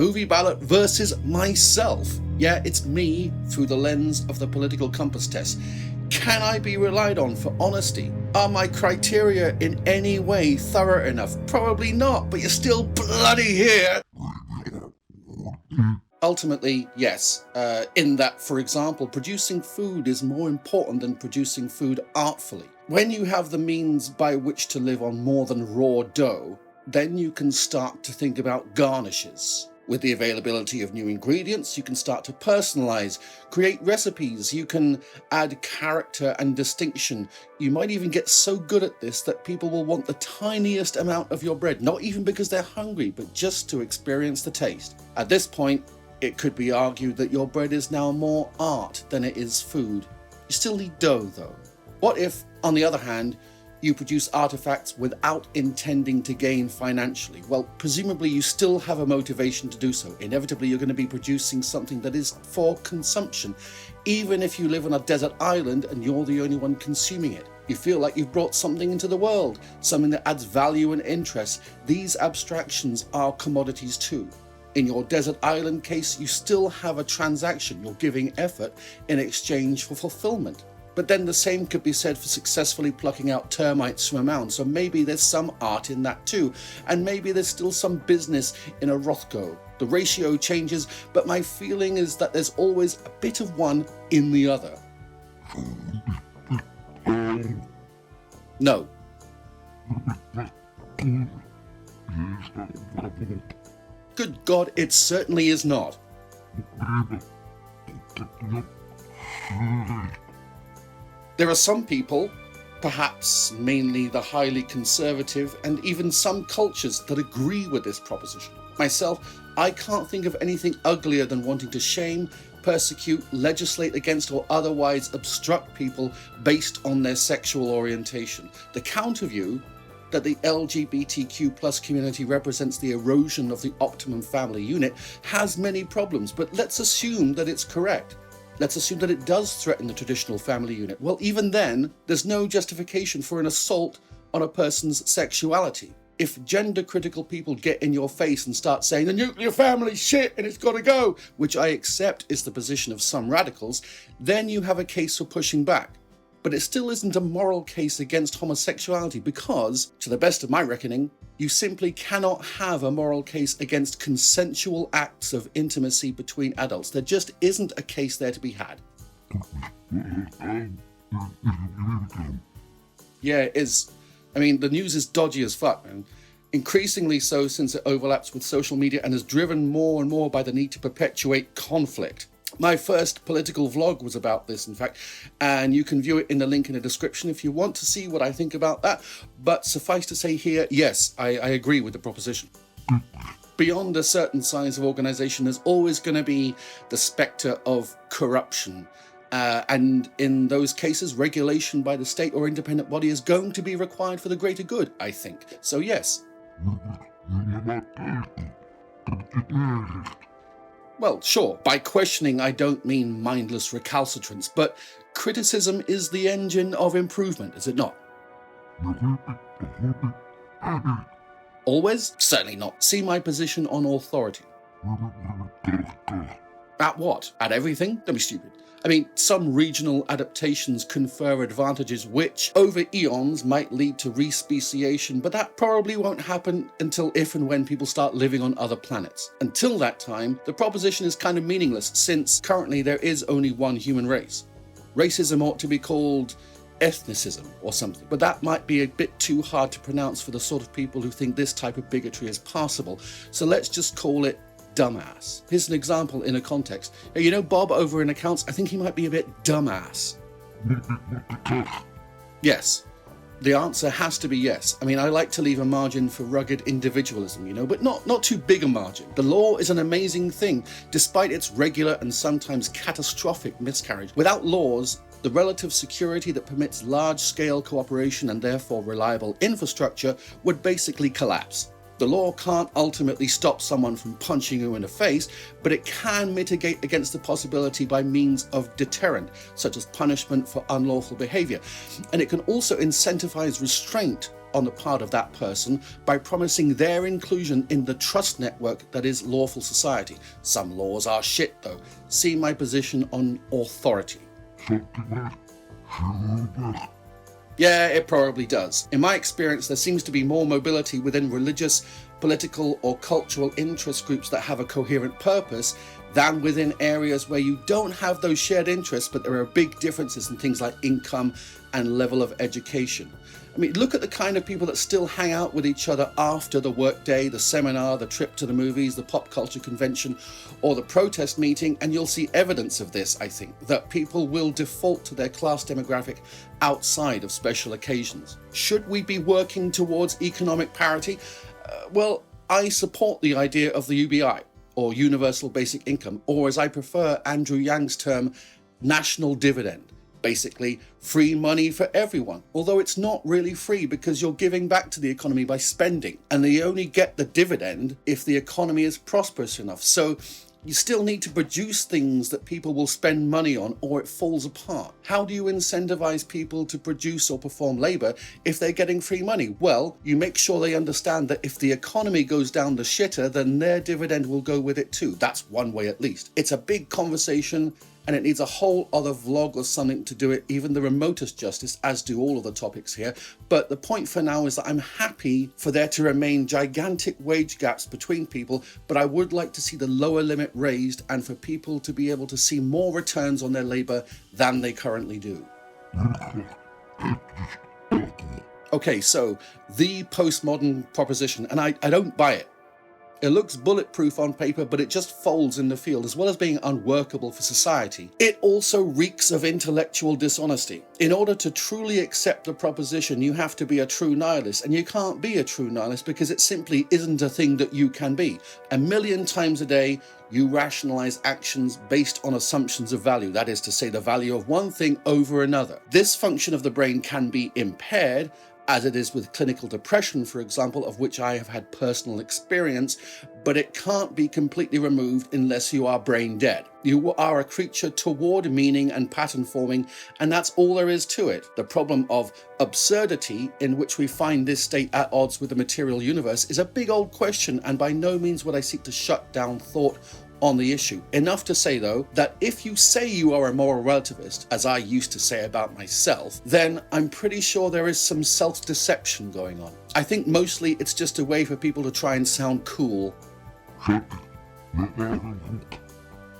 movie Ballot versus myself. Yeah, it's me through the lens of the political compass test. Can I be relied on for honesty? Are my criteria in any way thorough enough? Probably not, but you're still bloody here. Ultimately, yes, in that, for example, producing food is more important than producing food artfully. When you have the means by which to live on more than raw dough, then you can start to think about garnishes. With the availability of new ingredients, you can start to personalize, create recipes, you can add character and distinction. You might even get so good at this that people will want the tiniest amount of your bread, not even because they're hungry, but just to experience the taste. At this point, it could be argued that your bread is now more art than it is food. You still need dough, though. What if, on the other hand, you produce artifacts without intending to gain financially? Well, presumably you still have a motivation to do so. Inevitably, you're going to be producing something that is for consumption, even if you live on a desert island and you're the only one consuming it. You feel like you've brought something into the world, something that adds value and interest. These abstractions are commodities too. In your desert island case, you still have a transaction. You're giving effort in exchange for fulfillment. But then the same could be said for successfully plucking out termites from a mound. So maybe there's some art in that too. And maybe there's still some business in a Rothko. The ratio changes, but my feeling is that there's always a bit of one in the other. No. Good God, it certainly is not. There are some people, perhaps mainly the highly conservative, and even some cultures that agree with this proposition. Myself, I can't think of anything uglier than wanting to shame, persecute, legislate against, or otherwise obstruct people based on their sexual orientation. The counter-view that the LGBTQ+ community represents the erosion of the optimum family unit has many problems, but let's assume that it's correct. Let's assume that it does threaten the traditional family unit. Well, even then, there's no justification for an assault on a person's sexuality. If gender-critical people get in your face and start saying the nuclear family's shit and it's got to go, which I accept is the position of some radicals, then you have a case for pushing back. But it still isn't a moral case against homosexuality because, to the best of my reckoning, you simply cannot have a moral case against consensual acts of intimacy between adults. There just isn't a case there to be had. Yeah, it is. I mean, the news is dodgy as fuck, man. Increasingly so since it overlaps with social media and is driven more and more by the need to perpetuate conflict. My first political vlog was about this, in fact, and you can view it in the link in the description if you want to see what I think about that. But suffice to say here, yes, I agree with the proposition. Beyond a certain size of organization, there's always going to be the specter of corruption. And in those cases, regulation by the state or independent body is going to be required for the greater good, I think. So yes. Well, sure, by questioning I don't mean mindless recalcitrance, but criticism is the engine of improvement, is it not? Always? Certainly not. See my position on authority. At what? At everything? Don't be stupid. I mean, some regional adaptations confer advantages which, over eons, might lead to re-speciation, but that probably won't happen until if and when people start living on other planets. Until that time, the proposition is kind of meaningless, since currently there is only one human race. Racism ought to be called ethnicism or something, but that might be a bit too hard to pronounce for the sort of people who think this type of bigotry is possible, so let's just call it dumbass. Here's an example in a context. You know Bob over in accounts? I think he might be a bit dumbass. Yes. The answer has to be yes. I mean, I like to leave a margin for rugged individualism, you know, but not too big a margin. The law is an amazing thing, despite its regular and sometimes catastrophic miscarriage. Without laws, the relative security that permits large-scale cooperation and therefore reliable infrastructure would basically collapse. The law can't ultimately stop someone from punching you in the face, but it can mitigate against the possibility by means of deterrent, such as punishment for unlawful behavior. And it can also incentivize restraint on the part of that person by promising their inclusion in the trust network that is lawful society. Some laws are shit though. See my position on authority. Yeah, it probably does. In my experience, there seems to be more mobility within religious, political, or cultural interest groups that have a coherent purpose than within areas where you don't have those shared interests, but there are big differences in things like income and level of education. I mean, look at the kind of people that still hang out with each other after the workday, the seminar, the trip to the movies, the pop culture convention, or the protest meeting, and you'll see evidence of this, I think, that people will default to their class demographic outside of special occasions. Should we be working towards economic parity? Well, I support the idea of the UBI, or Universal Basic Income, or as I prefer Andrew Yang's term, national dividend. Basically, free money for everyone, although it's not really free because you're giving back to the economy by spending, and they only get the dividend if the economy is prosperous enough. So you still need to produce things that people will spend money on, or it falls apart. How do you incentivize people to produce or perform labor if they're getting free money? Well, you make sure they understand that if the economy goes down the shitter, then their dividend will go with it too. That's one way at least. It's a big conversation, and it needs a whole other vlog or something to do it, even the remotest justice, as do all of the topics here. But the point for now is that I'm happy for there to remain gigantic wage gaps between people, but I would like to see the lower limit raised and for people to be able to see more returns on their labor than they currently do. Okay, so the postmodern proposition, and I don't buy it. It looks bulletproof on paper, but it just folds in the field, as well as being unworkable for society. It also reeks of intellectual dishonesty. In order to truly accept the proposition, you have to be a true nihilist, and you can't be a true nihilist because it simply isn't a thing that you can be. 1,000,000 times a day, you rationalize actions based on assumptions of value, that is to say, the value of one thing over another. This function of the brain can be impaired, as it is with clinical depression, for example, of which I have had personal experience, but it can't be completely removed unless you are brain dead. You are a creature toward meaning and pattern forming, and that's all there is to it. The problem of absurdity, in which we find this state at odds with the material universe, is a big old question, and by no means would I seek to shut down thought on the issue. Enough to say, though, that if you say you are a moral relativist, as I used to say about myself, then I'm pretty sure there is some self-deception going on. I think mostly it's just a way for people to try and sound cool.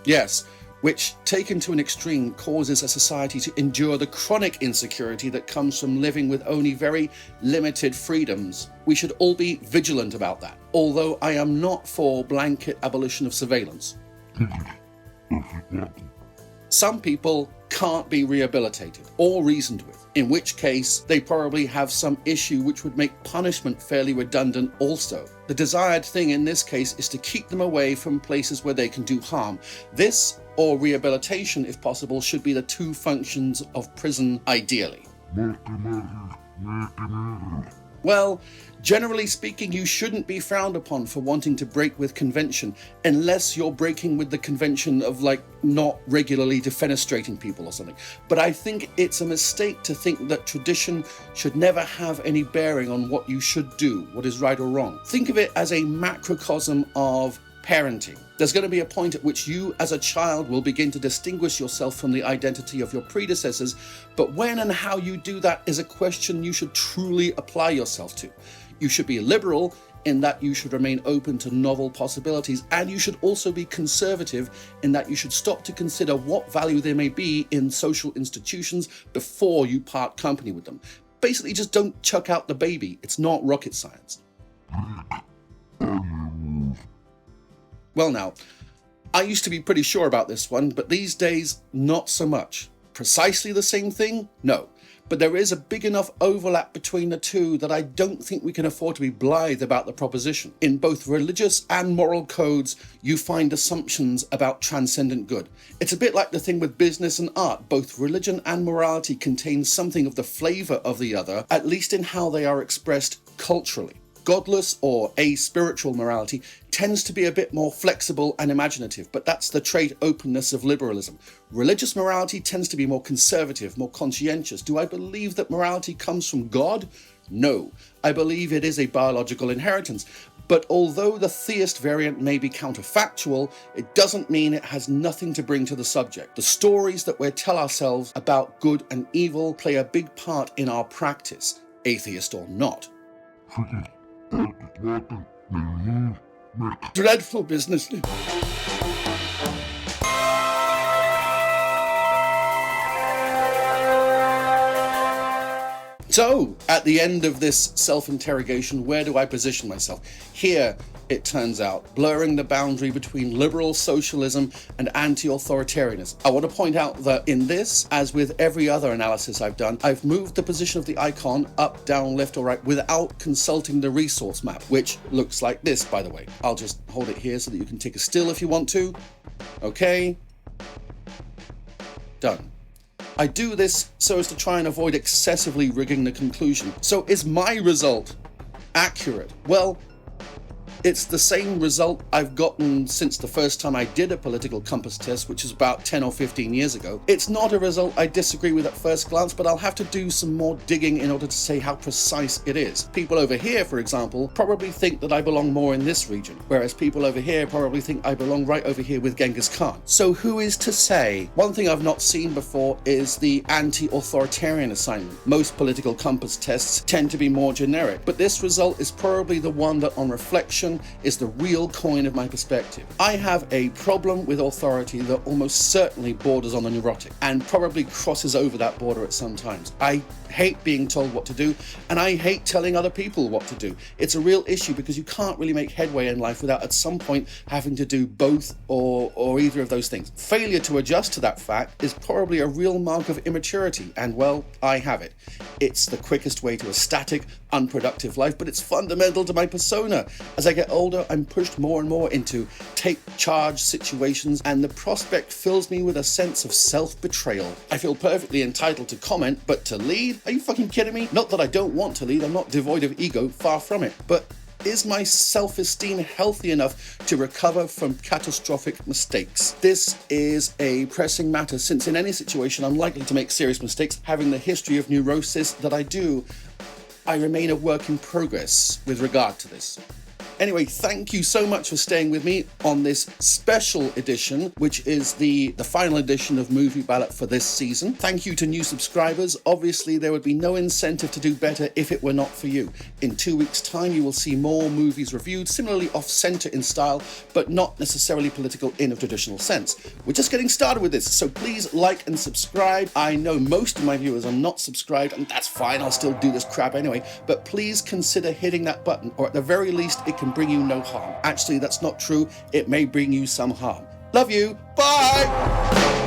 Yes, which, taken to an extreme, causes a society to endure the chronic insecurity that comes from living with only very limited freedoms. We should all be vigilant about that, although I am not for blanket abolition of surveillance. Some people can't be rehabilitated or reasoned with, in which case they probably have some issue which would make punishment fairly redundant also. The desired thing in this case is to keep them away from places where they can do harm. This, or rehabilitation if possible, should be the two functions of prison ideally. Well, generally speaking, you shouldn't be frowned upon for wanting to break with convention, unless you're breaking with the convention of, like, not regularly defenestrating people or something. But I think it's a mistake to think that tradition should never have any bearing on what you should do, what is right or wrong. Think of it as a macrocosm of parenting. There's going to be a point at which you as a child will begin to distinguish yourself from the identity of your predecessors, but when and how you do that is a question you should truly apply yourself to. You should be liberal in that you should remain open to novel possibilities, and you should also be conservative in that you should stop to consider what value there may be in social institutions before you part company with them. Basically, just don't chuck out the baby. It's not rocket science. Well now, I used to be pretty sure about this one, but these days, not so much. Precisely the same thing? No. But there is a big enough overlap between the two that I don't think we can afford to be blithe about the proposition. In both religious and moral codes, you find assumptions about transcendent good. It's a bit like the thing with business and art. Both religion and morality contain something of the flavor of the other, at least in how they are expressed culturally. Godless or aspiritual morality tends to be a bit more flexible and imaginative, but that's the trait openness of liberalism. Religious morality tends to be more conservative, more conscientious. Do I believe that morality comes from God? No, I believe it is a biological inheritance. But although the theist variant may be counterfactual, it doesn't mean it has nothing to bring to the subject. The stories that we tell ourselves about good and evil play a big part in our practice, atheist or not. Dreadful business. So, at the end of this self-interrogation, where do I position myself? Here, it turns out, blurring the boundary between liberal socialism and anti-authoritarianism. I want to point out that in this, as with every other analysis I've done, I've moved the position of the icon up, down, left or right without consulting the resource map, which looks like this, by the way. I'll just hold it here so that you can take a still if you want to. Okay. Done. I do this so as to try and avoid excessively rigging the conclusion. So is my result accurate? Well, it's the same result I've gotten since the first time I did a political compass test, which is about 10 or 15 years ago. It's not a result I disagree with at first glance, but I'll have to do some more digging in order to say how precise it is. People over here, for example, probably think that I belong more in this region, whereas people over here probably think I belong right over here with Genghis Khan. So who is to say? One thing I've not seen before is the anti-authoritarian assignment. Most political compass tests tend to be more generic, but this result is probably the one that, on reflection, is the real coin of my perspective. I have a problem with authority that almost certainly borders on the neurotic and probably crosses over that border at some times. I hate being told what to do, and I hate telling other people what to do. It's a real issue because you can't really make headway in life without at some point having to do both or either of those things. Failure to adjust to that fact is probably a real mark of immaturity, and well, I have it. It's the quickest way to a static, unproductive life, but it's fundamental to my persona. As I get older, I'm pushed more and more into take charge situations, and the prospect fills me with a sense of self-betrayal. I feel perfectly entitled to comment, but to lead? Are you fucking kidding me? Not that I don't want to lead, I'm not devoid of ego, far from it, but is my self-esteem healthy enough to recover from catastrophic mistakes? This is a pressing matter, since in any situation I'm likely to make serious mistakes. Having the history of neurosis that I do, I remain a work in progress with regard to this. Anyway, thank you so much for staying with me on this special edition, which is the final edition of Movie Ballot for this season. Thank you to new subscribers. Obviously, there would be no incentive to do better if it were not for you. In 2 weeks' time, you will see more movies reviewed, similarly off-center in style, but not necessarily political in a traditional sense. We're just getting started with this, so please like and subscribe. I know most of my viewers are not subscribed, and that's fine, I'll still do this crap anyway, but please consider hitting that button, or at the very least, it can bring you no harm. Actually, that's not true. It may bring you some harm. Love you. Bye!